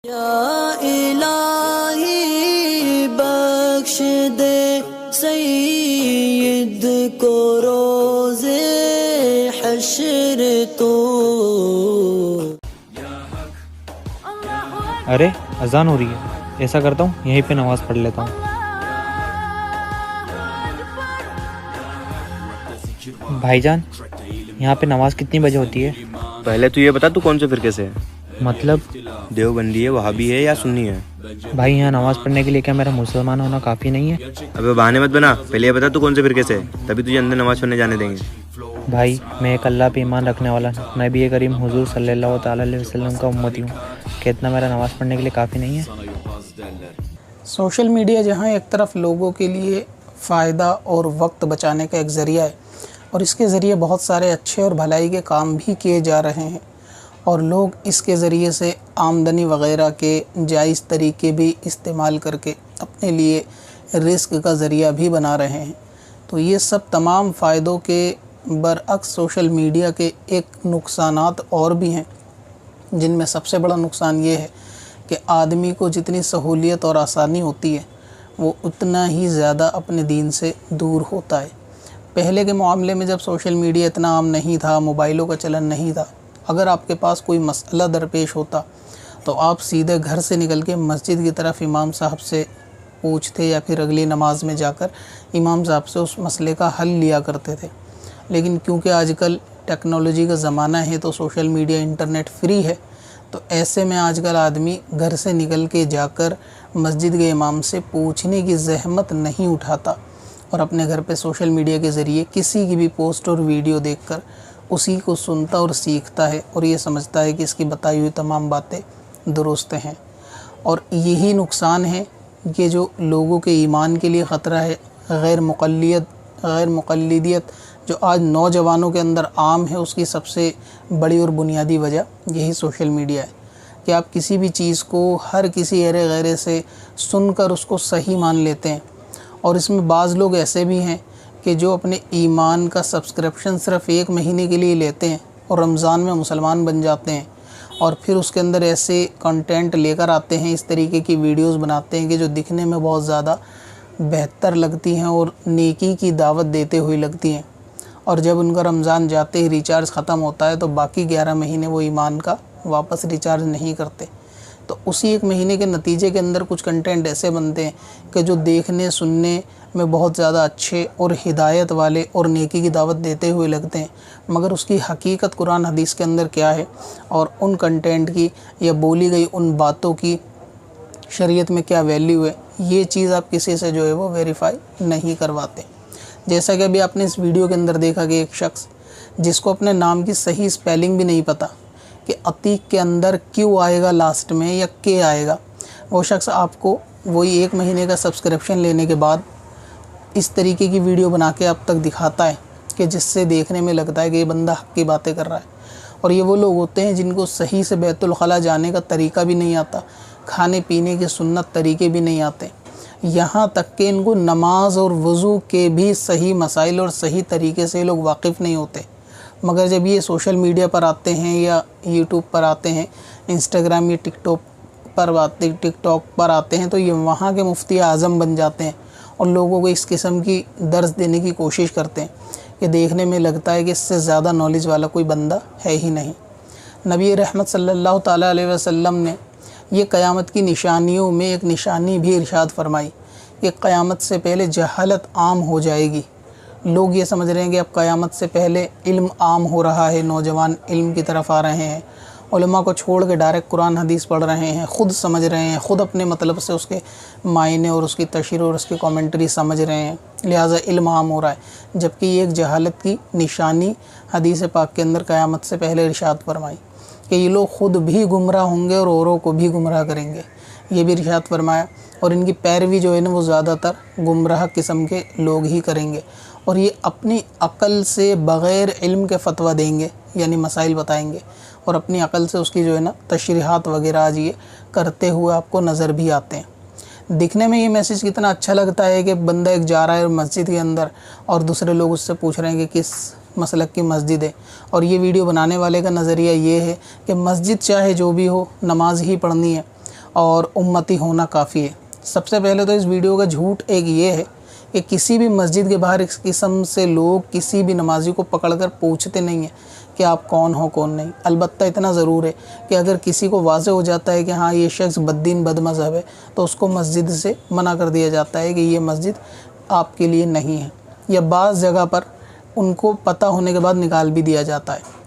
या इलाही बख्श दे सईद को रोज़े हश्र तो। अरे अजान हो रही है, ऐसा करता हूँ यहीं पे नमाज़ पढ़ लेता हूँ। भाईजान, यहाँ पे नमाज कितनी बजे होती है? पहले तो ये बता तू कौन से फिरके से है? मतलब देवबंदी है, वहाबी है या सुन्नी है? भाई, यहाँ नमाज पढ़ने के लिए क्या मेरा मुसलमान होना काफ़ी नहीं है? अबे बहाने मत बना, पहले ये बता तू कौन से फिरके से है, तभी तुझे अंदर नमाज पढ़ने जाने देंगे। भाई, मैं एक अल्लाह पे ईमान रखने वाला नबी करीम हुजूर सल्लल्लाहु ताला अलैहि वसल्लम का उम्मती हूँ। क्या इतना मेरा नमाज़ पढ़ने के लिए काफ़ी नहीं है? सोशल मीडिया जहाँ एक तरफ लोगों के लिए फ़ायदा और वक्त बचाने का एक ज़रिया है और इसके ज़रिए बहुत सारे अच्छे और भलाई के काम भी किए जा रहे हैं और लोग इसके ज़रिए से आमदनी वग़ैरह के जायज़ तरीके भी इस्तेमाल करके अपने लिए रिस्क का ज़रिया भी बना रहे हैं। तो ये सब तमाम फ़ायदों के बरअक्स सोशल मीडिया के एक नुकसानात और भी हैं, जिनमें सबसे बड़ा नुकसान ये है कि आदमी को जितनी सहूलियत और आसानी होती है वो उतना ही ज़्यादा अपने दीन से दूर होता है। पहले के मामले में जब सोशल मीडिया इतना आम नहीं था, मोबाइलों का चलन नहीं था, अगर आपके पास कोई मसला दरपेश होता तो आप सीधे घर से निकल के मस्जिद की तरफ इमाम साहब से पूछते या फिर अगली नमाज में जाकर इमाम साहब से उस मसले का हल लिया करते थे। लेकिन क्योंकि आजकल टेक्नोलॉजी का ज़माना है तो सोशल मीडिया इंटरनेट फ्री है, तो ऐसे में आजकल आदमी घर से निकल के जाकर मस्जिद के इमाम से पूछने की ज़हमत नहीं उठाता और अपने घर पे सोशल मीडिया के ज़रिए किसी की भी पोस्ट और वीडियो देखकर उसी को सुनता और सीखता है और ये समझता है कि इसकी बताई हुई तमाम बातें दुरुस्त हैं। और यही नुकसान है कि जो लोगों के ईमान के लिए ख़तरा है, गैर मुक़ल्लिदियत जो आज नौजवानों के अंदर आम है, उसकी सबसे बड़ी और बुनियादी वजह यही सोशल मीडिया है कि आप किसी भी चीज़ को हर किसी अरे गैरे से सुनकर उसको सही मान लेते हैं। और इसमें बाज़ लोग ऐसे भी हैं कि जो अपने ईमान का सब्सक्रिप्शन सिर्फ़ 1 महीने के लिए लेते हैं और रमज़ान में मुसलमान बन जाते हैं और फिर उसके अंदर ऐसे कंटेंट लेकर आते हैं, इस तरीके की वीडियोस बनाते हैं कि जो दिखने में बहुत ज़्यादा बेहतर लगती हैं और नेकी की दावत देते हुए लगती हैं। और जब उनका रमज़ान जाते ही रिचार्ज ख़त्म होता है तो बाकी 11 महीने वो ईमान का वापस रिचार्ज नहीं करते। तो उसी 1 महीने के नतीजे के अंदर कुछ कंटेंट ऐसे बनते हैं कि जो देखने सुनने में बहुत ज़्यादा अच्छे और हिदायत वाले और नेकी की दावत देते हुए लगते हैं, मगर उसकी हकीकत कुरान हदीस के अंदर क्या है और उन कंटेंट की या बोली गई उन बातों की शरीयत में क्या वैल्यू है, ये चीज़ आप किसी से जो है वो वेरीफाई नहीं करवाते। जैसा कि अभी आपने इस वीडियो के अंदर देखा कि एक शख्स जिसको अपने नाम की सही स्पेलिंग भी नहीं पता कि अतीक के अंदर क्यों आएगा लास्ट में या के आएगा, वो शख्स आपको वही 1 महीने का सब्सक्रिप्शन लेने के बाद इस तरीके की वीडियो बना के अब तक दिखाता है कि जिससे देखने में लगता है कि ये बंदा हक़ की बातें कर रहा है। और ये वो लोग होते हैं जिनको सही से बैतुल खला जाने का तरीका भी नहीं आता, खाने पीने के सुन्नत तरीके भी नहीं आते, यहाँ तक कि इनको नमाज और वज़ू के भी सही मसाइल और सही तरीके से लोग वाकिफ़ नहीं होते। मगर जब ये सोशल मीडिया पर आते हैं या यूट्यूब पर आते हैं, इंस्टाग्राम या टिकटॉक पर आते हैं, तो ये वहाँ के मुफ्ती आज़म बन जाते हैं और लोगों को इस किस्म की दर्स देने की कोशिश करते हैं कि देखने में लगता है कि इससे ज़्यादा नॉलेज वाला कोई बंदा है ही नहीं। नबी रहमत सल्लल्लाहु ताला अलैहि वसल्लम ने ये क़यामत की निशानियों में एक निशानी भी इरशाद फरमाई कि क़यामत से पहले जहालत आम हो जाएगी। लोग ये समझ रहे हैं कि अब क़यामत से पहले इल्म आम हो रहा है, नौजवान इल्म की तरफ आ रहे हैं, उलमा को छोड़ के डायरेक्ट कुरान हदीस पढ़ रहे हैं, ख़ुद समझ रहे हैं, ख़ुद अपने मतलब से उसके मायने और उसकी तशरीह और उसकी कमेंट्री समझ रहे हैं, लिहाजा इल्म आम हो रहा है। जबकि ये एक जहालत की निशानी हदीस पाक के अंदर क़यामत से पहले इरशाद फरमाई कि ये लोग ख़ुद भी गुमराह होंगे और औरों को भी गुमराह करेंगे, ये भी इरशाद फरमाया। और इनकी पैरवी जो है ना वो ज़्यादातर गुमराह किस्म के लोग ही करेंगे और ये अपनी अक़ल से बग़ैर इल्म के फ़तवा देंगे, यानी मसाइल बताएंगे और अपनी अक़ल से उसकी जो है ना तशरीहात वगैरह आज ये करते हुए आपको नज़र भी आते हैं। दिखने में ये मैसेज कितना अच्छा लगता है कि बंदा एक जा रहा है मस्जिद के अंदर और दूसरे लोग उससे पूछ रहे हैं कि किस मसलक की मस्जिद है। और ये वीडियो बनाने वाले का नज़रिया ये है कि मस्जिद चाहे जो भी हो, नमाज ही पढ़नी है। और उम्मती होना काफ़ी है। सबसे पहले तो इस वीडियो का झूठ एक ये है कि किसी भी मस्जिद के बाहर इस किस्म से लोग किसी भी नमाजी को पकड़कर पूछते नहीं हैं कि आप कौन हो कौन नहीं। अलबत्ता इतना ज़रूर है कि अगर किसी को वाज़ेह हो जाता है कि हाँ ये शख्स बद्दीन बदमज़हब है तो उसको मस्जिद से मना कर दिया जाता है कि ये मस्जिद आपके लिए नहीं है, या बाज़ जगह पर उनको पता होने के बाद निकाल भी दिया जाता है।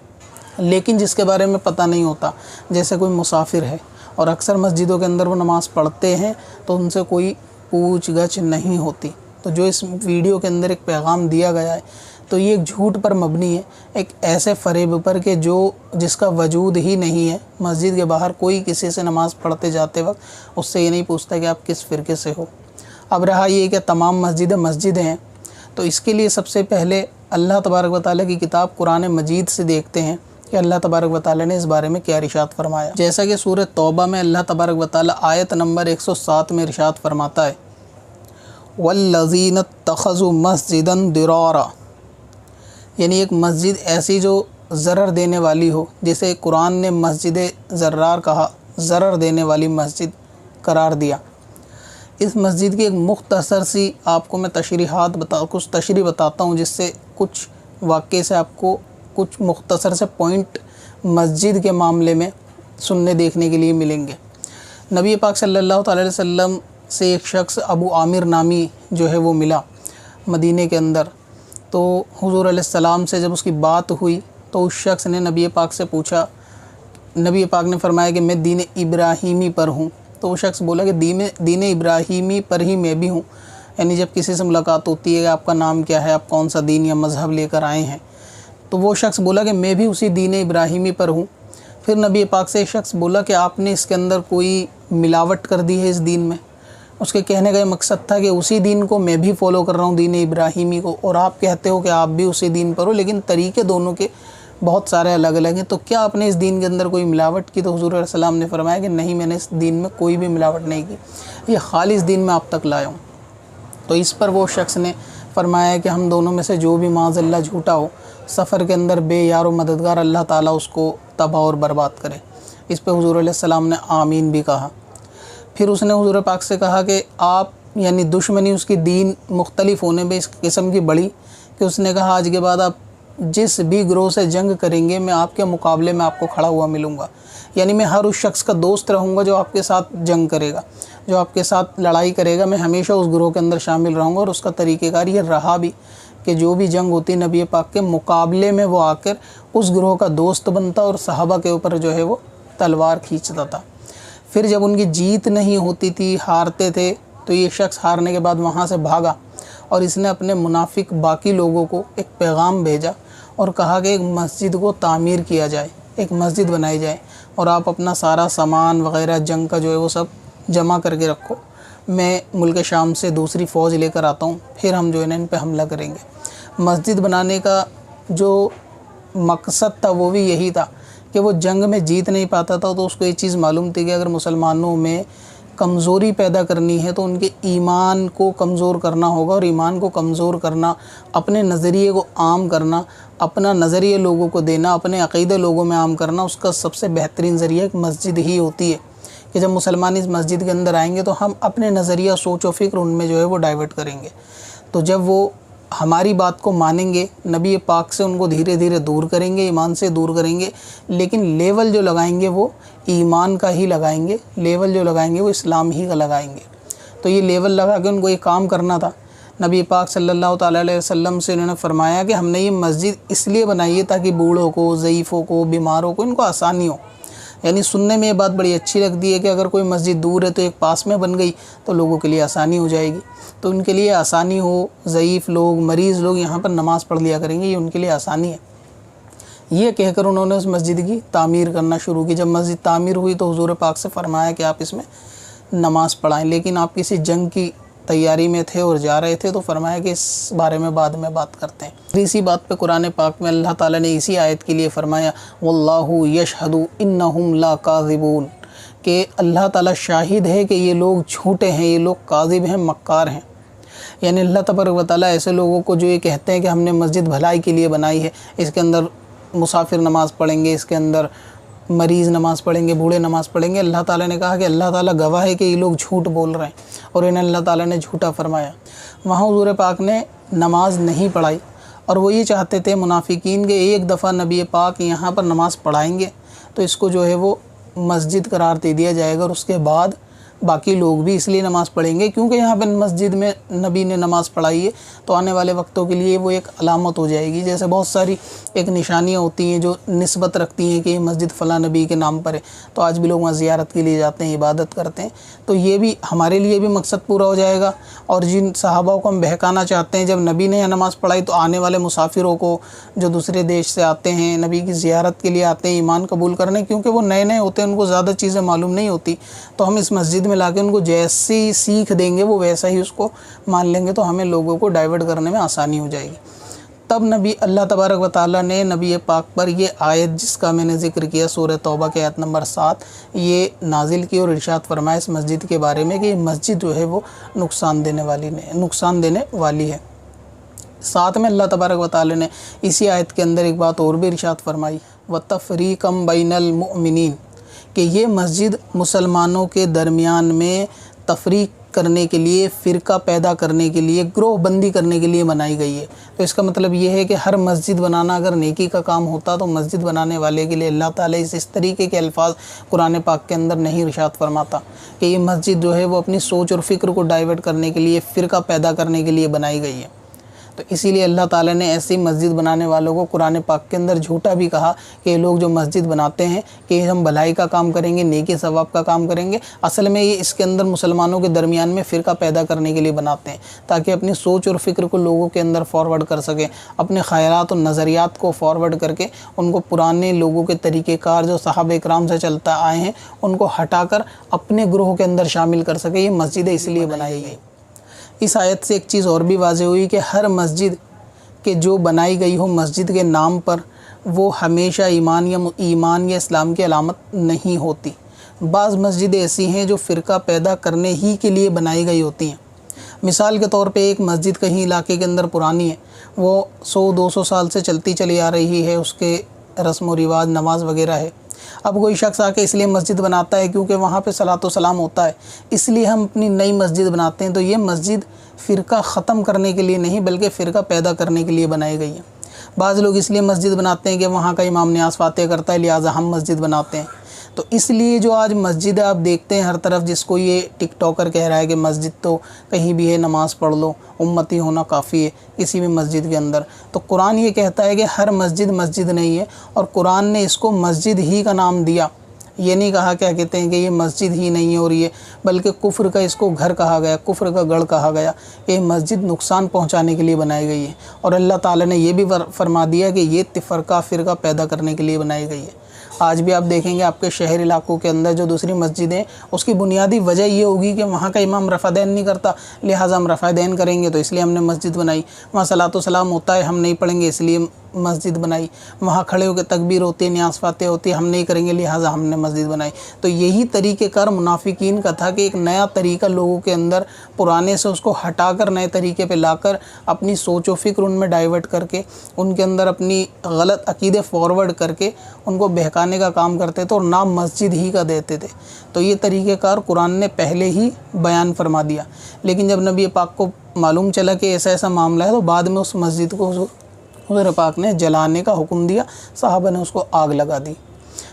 लेकिन जिसके बारे में पता नहीं होता, जैसे कोई मुसाफिर है और अक्सर मस्जिदों के अंदर वो नमाज़ पढ़ते हैं तो उनसे कोई पूछ गछ नहीं होती। तो जो इस वीडियो के अंदर एक पैगाम दिया गया है तो ये एक झूठ पर मबनी है, एक ऐसे फ़रेब पर कि जिसका वजूद ही नहीं है। मस्जिद के बाहर कोई किसी से नमाज़ पढ़ते जाते वक्त उससे ये नहीं पूछता कि आप किस फ़िरके से हो। अब रहा ये कि तमाम मस्जिदें हैं, तो इसके लिए सबसे पहले अल्लाह तबारक व तआला की किताब कुरान मजीद से देखते हैं कि अल्लाह तबारक व तआला ने इस बारे में क्या इरशाद फरमाया। जैसा कि सूरह तौबा में अल्लाह तबारक व तआला आयत नंबर 107 में इरशाद फरमाता है, वल्लज़ीन इत्तख़ज़ू मस्जिदन दिरारा, यानी एक मस्जिद ऐसी जो ज़रर देने वाली हो, जिसे कुरान ने मस्जिद ज़र्रार कहा, ज़रर देने वाली मस्जिद करार दिया। इस मस्जिद की एक मुख्तसर सी आपको मैं कुछ तशरीह बताता हूँ, जिससे कुछ वाक़े से आपको कुछ मुख्तसर से पॉइंट मस्जिद के मामले में सुनने देखने के लिए मिलेंगे। नबी पाक सल्लल्लाहु अलैहि वसल्लम से एक शख्स अबू आमिर नामी जो है वो मिला मदीने के अंदर। तो हुज़ूर अलैहिस्सलाम से जब उसकी बात हुई तो उस शख्स ने नबी पाक से पूछा, नबी पाक ने फरमाया कि मैं दीन इब्राहीमी पर हूँ। तो वो शख्स बोला कि दीन इब्राहीमी पर ही मैं भी हूँ। यानी जब किसी से मुलाकात होती है कि आपका नाम क्या है, आप कौन सा दीन या मज़हब लेकर आए हैं, तो वो शख्स बोला कि मैं भी उसी दीन इब्राहीमी पर हूँ। फिर नबी पाक से एक शख्स बोला कि आपने इसके अंदर कोई मिलावट कर दी है इस दीन में। उसके कहने का मकसद था कि उसी दीन को मैं भी फ़ॉलो कर रहा हूँ, दीन इब्राहीमी को, और आप कहते हो कि आप भी उसी दीन पर हो, लेकिन तरीक़े दोनों के बहुत सारे अलग अलग हैं। तो क्या आपने इस दीन के अंदर कोई मिलावट की? तो हुज़ूर सल्लल्लाहु ने फरमाया कि नहीं, मैंने इस दीन में कोई भी मिलावट नहीं की, ये खालिस दीन में आप तक लाया हूँ। तो इस पर वो शख्स ने फरमाया कि हम दोनों में से जो भी माज़अल्लाह झूठा हो, सफ़र के अंदर बेयार व मददगार अल्लाह ताला उसको तबाह और बर्बाद करे। इस पर हुज़ूर अलैहिस्सलाम ने आमीन भी कहा। फिर उसने हुज़ूर पाक से कहा कि आप, यानी दुश्मनी उसकी दीन मुख्तलिफ होने में इस किस्म की बड़ी कि उसने कहा आज के बाद आप जिस भी ग्रोह से जंग करेंगे मैं आपके मुकाबले में आपको खड़ा हुआ मिलूँगा। यानी मैं हर उस शख्स का दोस्त रहूँगा जो आपके साथ जंग करेगा, जो आपके साथ लड़ाई करेगा, मैं हमेशा उस ग्रोह के अंदर शामिल रहूँगा। और उसका तरीक़ेकार ये रहा भी कि जो भी जंग होती नबी पाक के मुकाबले में वो आकर उस ग्रोह का दोस्त बनता और सहाबा के ऊपर जो है वो तलवार खींचता था। फिर जब उनकी जीत नहीं होती थी, हारते थे, तो ये शख्स हारने के बाद वहाँ से भागा और इसने अपने मुनाफिक बाकी लोगों को एक पैगाम भेजा और कहा कि एक मस्जिद को तामीर किया जाए, एक मस्जिद बनाई जाए और आप अपना सारा सामान वग़ैरह जंग का जो है वो सब जमा करके रखो, मैं मुल्क शाम से दूसरी फ़ौज लेकर आता हूँ, फिर हम जो है ना इन पर हमला करेंगे। मस्जिद बनाने का जो मकसद था वो भी यही था कि वो जंग में जीत नहीं पाता था, तो उसको ये चीज़ मालूम थी कि अगर मुसलमानों में कमज़ोरी पैदा करनी है तो उनके ईमान को कमज़ोर करना होगा। और ईमान को कमज़ोर करना, अपने नज़रिए को आम करना, अपना नज़रिए लोगों को देना, अपने अक़ीदे लोगों में आम करना, उसका सबसे बेहतरीन ज़रिया एक मस्जिद ही होती है कि जब मुसलमान इस मस्जिद के अंदर आएंगे तो हम अपने नज़रिया, सोच व फ़िक्र उनमें जो है वो डाइवर्ट करेंगे। तो जब वो हमारी बात को मानेंगे, नबी पाक से उनको धीरे धीरे दूर करेंगे, ईमान से दूर करेंगे, लेकिन लेवल जो लगाएंगे वो ईमान का ही लगाएंगे, लेवल जो लगाएंगे वो इस्लाम ही का लगाएंगे। तो ये लेवल लगा के उनको ये काम करना था। नबी पाक सल्लल्लाहु अलैहि वसल्लम से उन्होंने फरमाया कि हमने ये मस्जिद इसलिए बनाई है ताकि बूढ़ों को, ज़ईफ़ों को, बीमारों को, इनको आसानी हो। यानी सुनने में ये बात बड़ी अच्छी लगती है कि अगर कोई मस्जिद दूर है तो एक पास में बन गई तो लोगों के लिए आसानी हो जाएगी। तो उनके लिए आसानी हो, ज़ईफ़ लोग, मरीज़ लोग यहाँ पर नमाज़ पढ़ लिया करेंगे, ये उनके लिए आसानी है। ये कहकर उन्होंने उस मस्जिद की तामीर करना शुरू की। जब मस्जिद तामीर हुई तो हुज़ूर पाक से फरमाया कि आप इसमें नमाज़ पढ़ाएँ, लेकिन आप किसी जंग की तैयारी में थे और जा रहे थे, तो फरमाया कि इस बारे में बाद में बात करते हैं। इसी बात पे कुरान पाक में अल्लाह ताला ने इसी आयत के लिए फरमाया वल्लाहु यशहदु इन्नहुम ला काज़िबून, कि अल्लाह ताला शाहिद है कि ये लोग झूठे हैं, ये लोग काज़िब हैं, मक्कार हैं। यानी अल्लाह तबारक व तआला ऐसे लोगों को जो ये कहते हैं कि हमने मस्जिद भलाई के लिए बनाई है, इसके अंदर मुसाफिर नमाज़ पढ़ेंगे, इसके अंदर मरीज़ नमाज़ पढ़ेंगे, बूढ़े नमाज़ पढ़ेंगे। अल्लाह ताला ने कहा कि अल्लाह ताला गवाह है कि ये लोग झूठ बोल रहे हैं और इन्हें अल्लाह ताला ने झूठा फरमाया। वहाँ हुज़ूर पाक ने नमाज नहीं पढ़ाई और वो ये चाहते थे मुनाफिकीन के एक दफ़ा नबी पाक यहाँ पर नमाज़ पढ़ाएंगे तो इसको जो है वो मस्जिद करार दे दिया जाएगा और उसके बाद बाकी लोग भी इसलिए नमाज़ पढ़ेंगे क्योंकि यहाँ पर मस्जिद में नबी ने नमाज़ पढ़ाई है, तो आने वाले वक्तों के लिए वो एक अलामत हो जाएगी। जैसे बहुत सारी एक निशानियाँ होती हैं जो निस्बत रखती हैं कि ये मस्जिद फ़लाँ नबी के नाम पर है, तो आज भी लोग वहाँ ज़ियारत के लिए जाते हैं, इबादत करते हैं। तो ये भी हमारे लिए भी मकसद पूरा हो जाएगा। और जिन सहाबाओं को हम बहकाना चाहते हैं, जब नबी ने नमाज़ पढ़ाई तो आने वाले मुसाफिरों को जो दूसरे देश से आते हैं, नबी की ज़ियारत के लिए आते हैं ईमान कबूल करने, क्योंकि वो नए नए होते हैं, उनको ज़्यादा चीज़ें मालूम नहीं होती, तो हम इस मस्जिद में लाके उनको जैसी सीख देंगे वो वैसा ही उसको मान लेंगे, तो हमें लोगों को डाइवर्ट करने में आसानी हो जाएगी। तब नबी अल्लाह तबारक व तआला ने नबी पाक पर ये आयत जिसका मैंने ज़िक्र किया सूरह तौबा के आयत नंबर 7 ये नाजिल की और इरशाद फरमाया इस मस्जिद के बारे में कि ये मस्जिद जो है वो नुकसान देने वाली है। साथ में अल्लाह तबारक व तआला ने इसी आयत के अंदर एक बात और भी इरशाद फरमाई, व तफ़रीक़म बैनल मुमिनीन, कि ये मस्जिद मुसलमानों के दरमियान में तफरीक करने के लिए, फ़िरका पैदा करने के लिए, ग्रोह बंदी करने के लिए बनाई गई है। तो इसका मतलब ये है कि हर मस्जिद बनाना अगर नेकी का काम होता तो मस्जिद बनाने वाले के लिए अल्लाह ताला इस तरीके के अल्फाज कुरान पाक के अंदर नहीं इरशाद फरमाता कि ये मस्जिद जो है वो अपनी सोच और फ़िक्र को डाइवर्ट करने के लिए, फ़िरका पैदा करने के लिए बनाई गई है। तो इसीलिए अल्लाह ताला ने ऐसी मस्जिद बनाने वालों को कुरान पाक के अंदर झूठा भी कहा कि ये लोग जो मस्जिद बनाते हैं कि हम भलाई का काम करेंगे, नेकी सवाब का काम करेंगे, असल में ये इसके अंदर मुसलमानों के दरमियान में फ़िरका पैदा करने के लिए बनाते हैं ताकि अपनी सोच और फ़िक्र को लोगों के अंदर फॉरवर्ड कर सकें, अपने ख़यालात और नज़रियात को फॉरवर्ड करके उनको पुराने लोगों के तरीक़ेकार जो सहाबा इकराम से चलता आए हैं उनको हटाकर अपने ग्रोह के अंदर शामिल कर सके। ये मस्जिदें इसलिए बनाई गई। इस आयत से एक चीज़ और भी वाज़ेह हुई कि हर मस्जिद के जो बनाई गई हो मस्जिद के नाम पर वो हमेशा ईमान या इस्लाम की अलामत नहीं होती। बाज़ मस्जिदें ऐसी हैं जो फ़िरका पैदा करने ही के लिए बनाई गई होती हैं। मिसाल के तौर पे एक मस्जिद कहीं इलाके के अंदर पुरानी है, वो 100-200 साल से चलती चली आ रही है, उसके रस्म व रिवाज नमाज वगैरह है। अब कोई शख्स आके इसलिए मस्जिद बनाता है क्योंकि वहाँ पे सलातो सलाम होता है, इसलिए हम अपनी नई मस्जिद बनाते हैं, तो ये मस्जिद फ़िरका ख़त्म करने के लिए नहीं बल्कि फ़िरका पैदा करने के लिए बनाई गई है। बाज़ लोग इसलिए मस्जिद बनाते हैं कि वहाँ का इमाम न्याज़ फ़ातिहा करता है, लिहाजा हम मस्जिद बनाते हैं। तो इसलिए जो आज मस्जिद आप देखते हैं हर तरफ, जिसको ये टिकटॉकर कह रहा है कि मस्जिद तो कहीं भी है, नमाज़ पढ़ लो, उम्मती होना काफ़ी है किसी भी मस्जिद के अंदर, तो कुरान ये कहता है कि हर मस्जिद मस्जिद नहीं है और कुरान ने इसको मस्जिद ही का नाम दिया। ये नहीं कहा क्या कहते हैं कि ये मस्जिद ही नहीं है और ये, बल्कि कुफ्र का इसको घर कहा गया, कुफ्र का गढ़ कहा गया। ये मस्जिद नुकसान पहुंचाने के लिए बनाई गई है और अल्लाह ताला ने ये भी फरमा दिया कि ये फ़िरका पैदा करने के लिए बनाई गई है। आज भी आप देखेंगे आपके शहर इलाकों के अंदर जो दूसरी मस्जिदें, उसकी बुनियादी वजह ये होगी कि वहाँ का इमाम रफ़ादैन नहीं करता, लिहाजा हम रफ़ादैन करेंगे तो इसलिए हमने मस्जिद बनाई। वहाँ सलातो सलाम होता है, हम नहीं पढ़ेंगे इसलिए मस्जिद बनाई। वहाँ खड़े होकर तकबीर होती है, न्याज़ फ़ातिहा होती है, हम नहीं करेंगे लिहाजा हमने मस्जिद बनाई। तो यही तरीक़ेकार मुनाफिकीन का था कि एक नया तरीक़ा लोगों के अंदर, पुराने से उसको हटाकर नए तरीके पे लाकर अपनी सोच व फ़िक्र उनमें डाइवर्ट करके उनके अंदर अपनी गलत अक़ीदे फॉरवर्ड करके उनको बहकाने का काम करते थे और नाम मस्जिद ही का देते थे। तो ये तरीक़ेकार कुरान ने पहले ही बयान फरमा दिया, लेकिन जब नबी पाक को मालूम चला कि ऐसा ऐसा मामला है तो बाद में उस मस्जिद को हुज़ूर पाक ने जलाने का हुक्म दिया, सहाबा ने उसको आग लगा दी।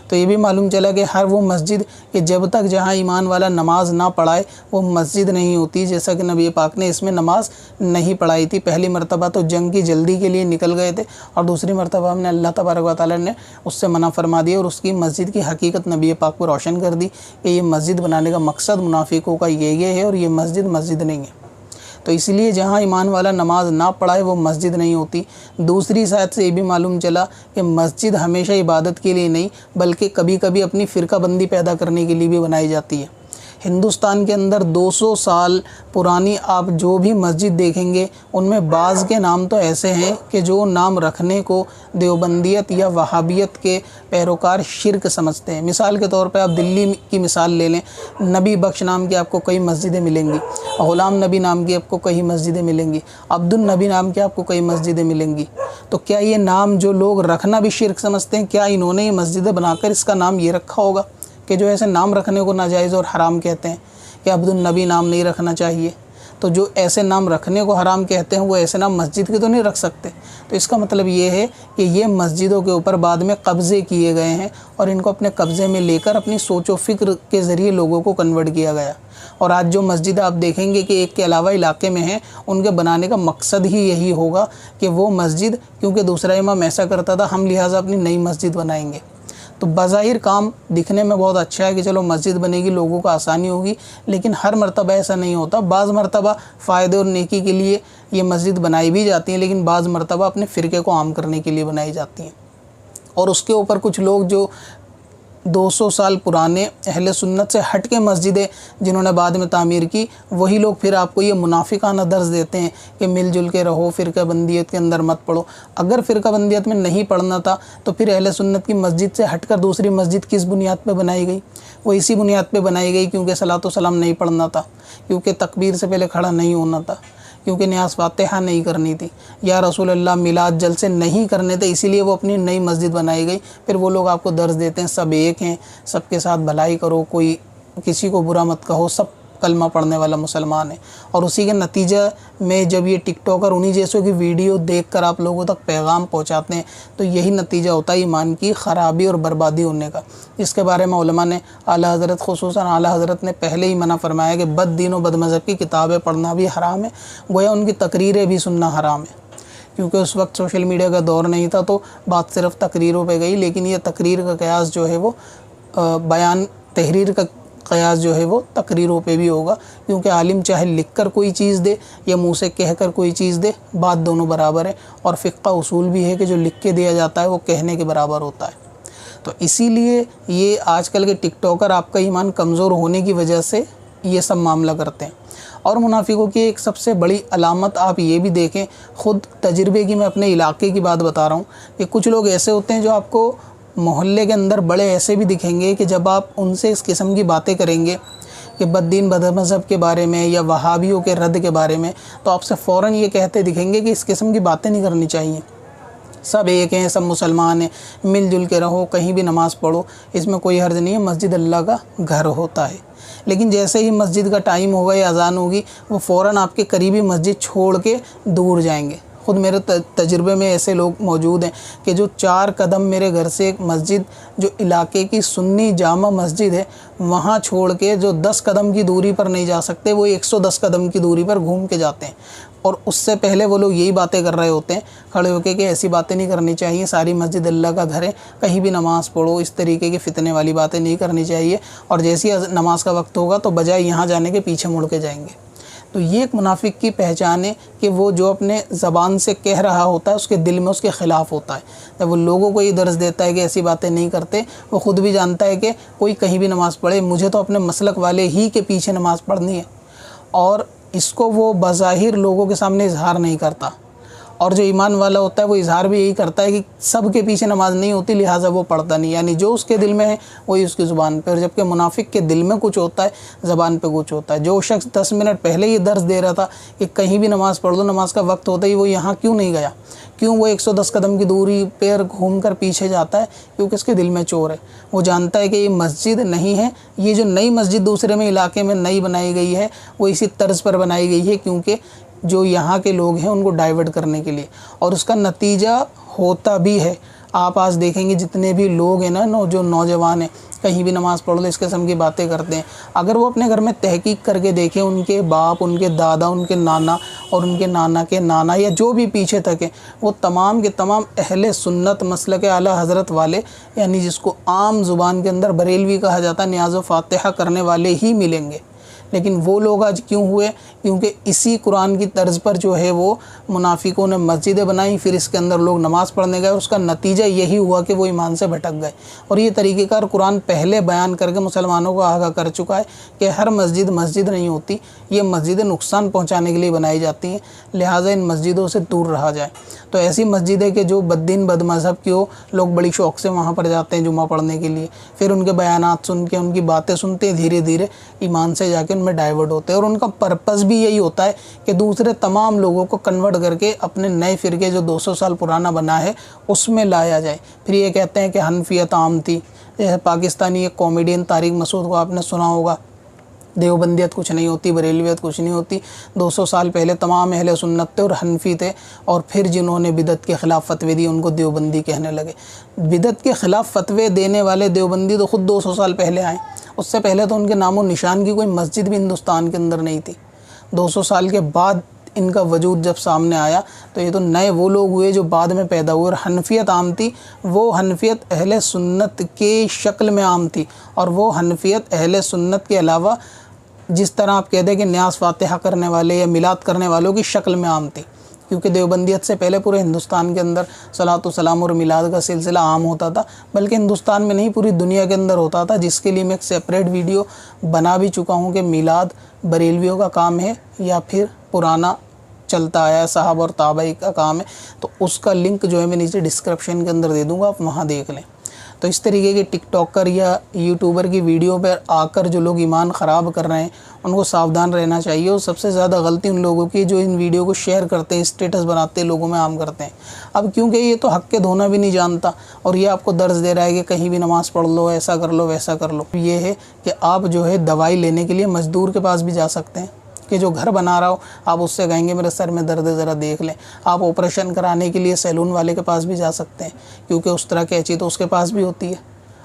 तो ये भी मालूम चला कि हर वो मस्जिद कि जब तक जहाँ ईमान वाला नमाज ना पढ़ाए वो मस्जिद नहीं होती। जैसा कि नबी पाक ने इसमें नमाज नहीं पढ़ाई थी। पहली मरतबा तो जंग की जल्दी के लिए निकल गए थे और दूसरी मरतबा हमने अल्लाह तबारक व तआला ने उससे मना फरमा दिया और उसकी मस्जिद की हकीकत नबी पाक को रोशन कर दी कि ये मस्जिद बनाने का मकसद मुनाफिकों का ये है और ये मस्जिद नहीं है। तो इसलिए जहाँ ईमान वाला नमाज ना पढ़ाए वो मस्जिद नहीं होती। दूसरी साइड से ये भी मालूम चला कि मस्जिद हमेशा इबादत के लिए नहीं बल्कि कभी कभी अपनी फ़िरका बंदी पैदा करने के लिए भी बनाई जाती है। हिंदुस्तान के अंदर 200 साल पुरानी आप जो भी मस्जिद देखेंगे उनमें बाज़ के नाम तो ऐसे हैं कि जो नाम रखने को देवबंदियत या वहाबियत के पैरोकार शिरक समझते हैं। मिसाल के तौर पे आप दिल्ली की मिसाल ले लें, नबी बख्श नाम की आपको कई मस्जिदें मिलेंगी, ग़ुलाम नबी नाम की आपको कई मस्जिदें मिलेंगी, अब्दुल नबी नाम की आपको कई मस्जिदें मिलेंगी। तो क्या ये नाम जो लोग रखना भी शिरक समझते हैं, क्या इन्होंने ये मस्जिदें बनाकर इसका नाम ये रखा होगा कि जो ऐसे नाम रखने को नाजायज़ और हराम कहते हैं कि अब्दुल नबी नाम नहीं रखना चाहिए? तो जो ऐसे नाम रखने को हराम कहते हैं वो ऐसे नाम मस्जिद के तो नहीं रख सकते। तो इसका मतलब ये है कि ये मस्जिदों के ऊपर बाद में कब्ज़े किए गए हैं और इनको अपने कब्ज़े में लेकर अपनी सोचो फ़िक्र के ज़रिए लोगों को कन्वर्ट किया गया। और आज जो मस्जिद आप देखेंगे कि एक के अलावा इलाके में हैं, उनके बनाने का मकसद ही यही होगा कि वो मस्जिद, क्योंकि दूसरा इमाम ऐसा करता था, हम लिहाजा अपनी नई मस्जिद बनाएंगे। तो बज़ाहिर काम दिखने में बहुत अच्छा है कि चलो मस्जिद बनेगी, लोगों को आसानी होगी, लेकिन हर मर्तबा ऐसा नहीं होता। बाज़ मर्तबा फ़ायदे और नेकी के लिए ये मस्जिद बनाई भी जाती हैं, लेकिन बाज़ मर्तबा अपने फ़िरके को आम करने के लिए बनाई जाती हैं। और उसके ऊपर कुछ लोग जो 200 साल पुराने अहले सुन्नत से हट के मस्जिदें जिन्होंने बाद में तामीर की, वही लोग फिर आपको ये मुनाफिकाना दर्ज देते हैं कि मिलजुल के रहो, फ़िरका बंदियत के अंदर मत पड़ो। अगर फ़िरका बंदियत में नहीं पढ़ना था तो फिर अहले सुन्नत की मस्जिद से हटकर दूसरी मस्जिद किस बुनियाद पे बनाई गई? वो इसी बुनियाद पे बनाई गई क्योंकि सलातो सलाम नहीं पढ़ना था, क्योंकि तकबीर से पहले खड़ा नहीं होना था, क्योंकि न्याज़ फातिहा नहीं करनी थी, या रसूल अल्लाह मिलाद जलसे नहीं करने थे, इसीलिए वो अपनी नई मस्जिद बनाई गई। फिर वो लोग आपको दर्ज देते हैं सब एक हैं, सबके साथ भलाई करो, कोई किसी को बुरा मत कहो, सब कलमा पढ़ने वाला मुसलमान है। और उसी के नतीजे में जब ये टिकटॉकर उन्हीं जैसों की वीडियो देखकर आप लोगों तक पैगाम पहुंचाते हैं, तो यही नतीजा होता है ईमान की ख़राबी और बर्बादी होने का, जिसके बारे में उलमा ने, आला हज़रत ख़ुसूसन आला हज़रत ने पहले ही मना फरमाया कि बद दीन और बद मज़हब की किताबें पढ़ना भी हराम है, गोया उनकी तकरीरें भी सुनना हराम है। क्योंकि उस वक्त सोशल मीडिया का दौर नहीं था तो बात सिर्फ तकरीरों पे गई, लेकिन ये तकरीर का क़यास जो है वो बयान, तहरीर का क़यास जो है वो तकरीरों पे भी होगा, क्योंकि आलिम चाहे लिख कर कोई चीज़ दे या मुँह से कह कर कोई चीज़ दे, बात दोनों बराबर है। और फ़िक़्ह का उसूल भी है कि जो लिख के दिया जाता है वो कहने के बराबर होता है। तो इसीलिए ये आजकल के टिकटॉकर आपका ईमान कमज़ोर होने की वजह से ये सब मामला करते हैं। और मुनाफिकों की एक सबसे बड़ी अलामत आप ये भी देखें, ख़ुद तजुर्बे की, मैं अपने इलाके की बात बता रहा हूँ, कि कुछ लोग ऐसे होते हैं जो आपको मोहल्ले के अंदर बड़े ऐसे भी दिखेंगे कि जब आप उनसे इस किस्म की बातें करेंगे कि बद्दीन बदमज़हब के बारे में या वहाबियों के रद्द के बारे में, तो आपसे फ़ौरन ये कहते दिखेंगे कि इस किस्म की बातें नहीं करनी चाहिए, सब एक हैं, सब मुसलमान हैं, मिलजुल के रहो, कहीं भी नमाज़ पढ़ो, इसमें कोई हर्ज नहीं है, मस्जिद अल्लाह का घर होता है। लेकिन जैसे ही मस्जिद का टाइम होगा या अज़ान होगी, वो फ़ौरन आपके करीबी मस्जिद छोड़ के दूर जाएंगे। ख़ुद मेरे तजुर्बे में ऐसे लोग मौजूद हैं कि जो 4 कदम मेरे घर से एक मस्जिद, जो इलाके की सुन्नी जामा मस्जिद है, वहाँ छोड़ के जो 10 कदम की दूरी पर नहीं जा सकते, वो 110 कदम की दूरी पर घूम के जाते हैं। और उससे पहले वो लोग यही बातें कर रहे होते हैं खड़े होकर कि ऐसी बातें नहीं करनी चाहिए, सारी मस्जिद अल्लाह का घर है, कहीं भी नमाज़ पढ़ो, इस तरीके की फितने वाली बातें नहीं करनी चाहिए। और जैसे ही नमाज का वक्त होगा तो बजाय यहाँ जाने के पीछे मुड़ के जाएंगे। तो ये एक मुनाफिक की पहचान है कि वो जो अपने ज़बान से कह रहा होता है उसके दिल में उसके ख़िलाफ़ होता है। जब वो लोगों को ये दर्ज देता है कि ऐसी बातें नहीं करते, वो ख़ुद भी जानता है कि कोई कहीं भी नमाज़ पढ़े, मुझे तो अपने मसलक वाले ही के पीछे नमाज़ पढ़नी है, और इसको वो बज़ाहिर लोगों के सामने इजहार नहीं करता। और जो ईमान वाला होता है वो इजहार भी यही करता है कि सब के पीछे नमाज नहीं होती, लिहाजा वो पढ़ता नहीं, यानी जो उसके दिल में है वही उसकी ज़ुबान पे। और जबकि मुनाफिक के दिल में कुछ होता है, ज़बान पे कुछ होता है। जो शख्स 10 मिनट पहले ये दर्ज दे रहा था कि कहीं भी नमाज़ पढ़ लो, नमाज का वक्त होता ही वो यहाँ क्यों नहीं गया, क्यों वो 110 कदम की दूरी पर घूम कर पीछे जाता है? क्योंकि उसके दिल में चोर है। वो जानता है कि ये मस्जिद नहीं है, ये जो नई मस्जिद दूसरे में इलाके में नई बनाई गई है वो इसी तर्ज पर बनाई गई है, क्योंकि जो यहाँ के लोग हैं उनको डाइवर्ट करने के लिए। और उसका नतीजा होता भी है। आप आज देखेंगे जितने भी लोग हैं ना, जो नौजवान हैं, कहीं भी नमाज़ पढ़ लो इस किस्म की बातें करते हैं, अगर वो अपने घर में तहकीक करके देखें, उनके बाप, उनके दादा, उनके नाना और उनके नाना के नाना या जो भी पीछे तक हैं, वो तमाम के तमाम अहले सुन्नत मसलक आला हज़रत वाले, यानी जिसको आम ज़ुबान के अंदर बरेलवी कहा जाता है, न्याज़ व फातिहा करने वाले ही मिलेंगे। लेकिन वो लोग आज क्यों हुए? क्योंकि इसी कुरान की तर्ज पर जो है वो मुनाफिकों ने मस्जिदें बनाई, फिर इसके अंदर लोग नमाज़ पढ़ने गए और उसका नतीजा यही हुआ कि वो ईमान से भटक गए। और ये तरीक़ेकार कुरान पहले बयान करके मुसलमानों को आगाह कर चुका है कि हर मस्जिद मस्जिद नहीं होती, ये मस्जिदें नुकसान पहुँचाने के लिए बनाई जाती हैं, लिहाजा इन मस्जिदों से दूर रहा जाए। तो ऐसी मस्जिदें कि जो बद्दीन बदमज़हब की हो, लोग बड़ी शौक़ से वहाँ पर जाते हैं जुमा पढ़ने के लिए, फिर उनके बयानात सुन के, उनकी बातें सुनते हैं, धीरे धीरे ईमान से जाके उनमें डाइवर्ट होते हैं। और उनका पर्पस भी यही होता है कि दूसरे तमाम लोगों को कन्वर्ट करके अपने नए फ़िरके जो 200 साल पुराना बना है उसमें लाया जाए। फिर ये कहते हैं कि हनफियत आम थी। जैसे पाकिस्तानी एक कॉमेडियन तारिक मसूद को आपने सुना होगा, देवबंदियत कुछ नहीं होती, बरेलवियत कुछ नहीं होती, 200 साल पहले तमाम अहले सुन्नत थे और हनफी थे, और फिर जिन्होंने बिदत के ख़िलाफ़ फतवे दिए उनको देवबंदी कहने लगे। बिदत के ख़िलाफ़ फतवे देने वाले देवबंदी तो ख़ुद 200 साल पहले आए, उससे पहले तो उनके नामो निशान की कोई मस्जिद भी हिंदुस्तान के अंदर नहीं थी। 200 साल के बाद इनका वजूद जब सामने आया तो ये तो नए वो लोग हुए जो बाद में पैदा हुए। और हनफियत आम थी, वो हनफियत अहले सुन्नत के शक्ल में आम थी, और वो हनफियत अहले सुन्नत के अलावा जिस तरह आप कहते हैं कि न्यास फातिहा करने वाले या मिलाद करने वालों की शक्ल में आम थी। क्योंकि देवबंदियत से पहले पूरे हिंदुस्तान के अंदर सलातो सलाम और मिलाद का सिलसिला आम होता था, बल्कि हिंदुस्तान में नहीं पूरी दुनिया के अंदर होता था, जिसके लिए मैं एक सेपरेट वीडियो बना भी चुका हूँ कि मिलाद बरेलवियों का काम है या फिर पुराना चलता आया साहब और ताबई का काम है। तो उसका लिंक जो है मैं नीचे डिस्क्रिप्शन के अंदर दे दूँगा, आप वहाँ देख लें। तो इस तरीके के टिकटॉकर या यूट्यूबर की वीडियो पर आकर जो लोग ईमान ख़राब कर रहे हैं उनको सावधान रहना चाहिए। और सबसे ज़्यादा गलती उन लोगों की जो इन वीडियो को शेयर करते हैं, स्टेटस बनाते हैं, लोगों में आम करते हैं। अब क्योंकि ये तो हक़ के धोना भी नहीं जानता और ये आपको दर्ज दे रहा है कि कहीं भी नमाज़ पढ़ लो, ऐसा कर लो, वैसा कर लो। ये है कि आप जो है दवाई लेने के लिए मज़दूर के पास भी जा सकते हैं, कि जो घर बना रहा हो आप उससे कहेंगे मेरे सर में दर्द है ज़रा देख लें। आप ऑपरेशन कराने के लिए सैलून वाले के पास भी जा सकते हैं, क्योंकि उस तरह की कैंची तो उसके पास भी होती है,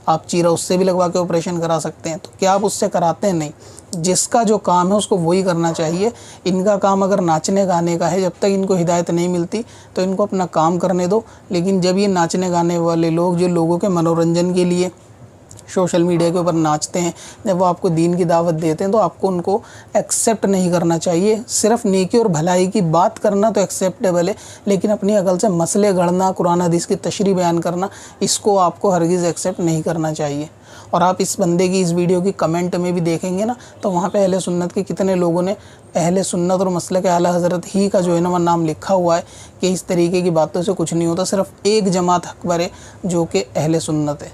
आप चीरा उससे भी लगवा के ऑपरेशन करा सकते हैं। तो क्या आप उससे कराते हैं? नहीं। जिसका जो काम है उसको वही करना चाहिए। इनका काम अगर नाचने गाने का है, जब तक इनको हिदायत नहीं मिलती तो इनको अपना काम करने दो। लेकिन जब ये नाचने गाने वाले लोग जो लोगों के मनोरंजन के लिए सोशल मीडिया के ऊपर नाचते हैं, जब वो आपको दीन की दावत देते हैं तो आपको उनको एक्सेप्ट नहीं करना चाहिए। सिर्फ नेकी और भलाई की बात करना तो एक्सेप्टेबल है, लेकिन अपनी अकल से मसले गढ़ना, कुरान हदीस की तशरीह बयान करना, इसको आपको हरगिज़ एक्सेप्ट नहीं करना चाहिए। और आप इस बंदे की इस वीडियो की कमेंट में भी देखेंगे ना, तो वहाँ पे अहले सुन्नत के कितने लोगों ने अहले सुन्नत और मसलक आला हज़रत ही का जो है ना नाम लिखा हुआ है कि इस तरीके की बातों से कुछ नहीं होता, सिर्फ एक जमात अकबर है जो कि अहले सुन्नत है।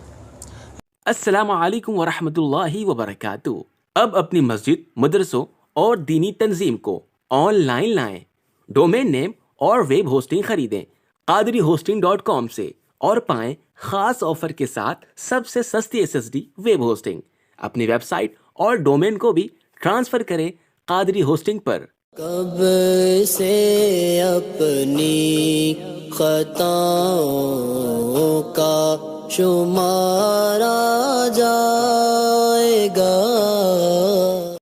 अस्सलामु अलैकुम वरहमतुल्लाहि वबरकातुहू। अब अपनी मस्जिद, मदरसों और दीनी तंजीम को ऑनलाइन लाएं। डोमेन नेम और वेब होस्टिंग खरीदें qadriHosting.com से और पाएं खास ऑफर के साथ सबसे सस्ती SSD वेब होस्टिंग। अपनी वेबसाइट और डोमेन को भी ट्रांसफर करें कादरी होस्टिंग पर। कब से अपनी खताओं का शुमारा जाएगा।